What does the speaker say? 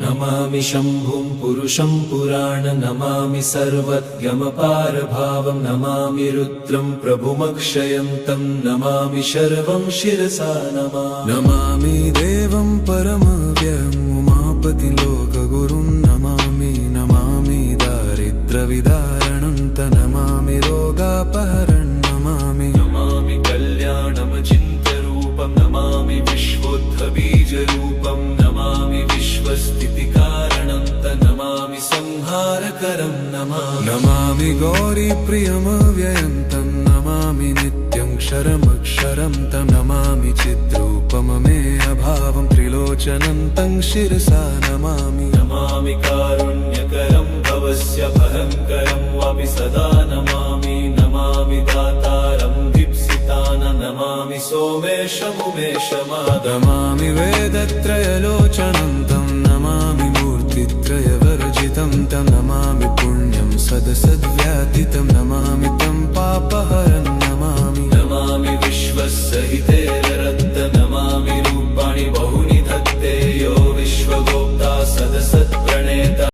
नमामि शम्भुं पुरुषं पुराण नमामि सर्वज्ञमपारभावं नमामि रुद्रं प्रभुमक्षयन्तं नमामि शर्वं शिरसा नमामि देवं परमव्ययम् उमापतिं लोकगुरुं नमामि दारिद्र्यविदारणं नमामि रोगापहरणं नमामि कल्याणमचिन्त्यरूपं नमामि विश्वोत्थबीजरूपं नमामि विश्वस्थितिकारणं नमामि संहारकरं नमामि गौरीप्रियमव्ययं तं नमामि नित्यं क्षरमक्षरं तं नमामि चिद्रूपममेयभावं त्रिलोचनं तं शिरसा नमामि कारुण्यकरं भवस्य भयङ्करं वापि सदा नमामि दातारं नमामि सोमेशमुमेशमादमामि वेदत्रयलोचनं तं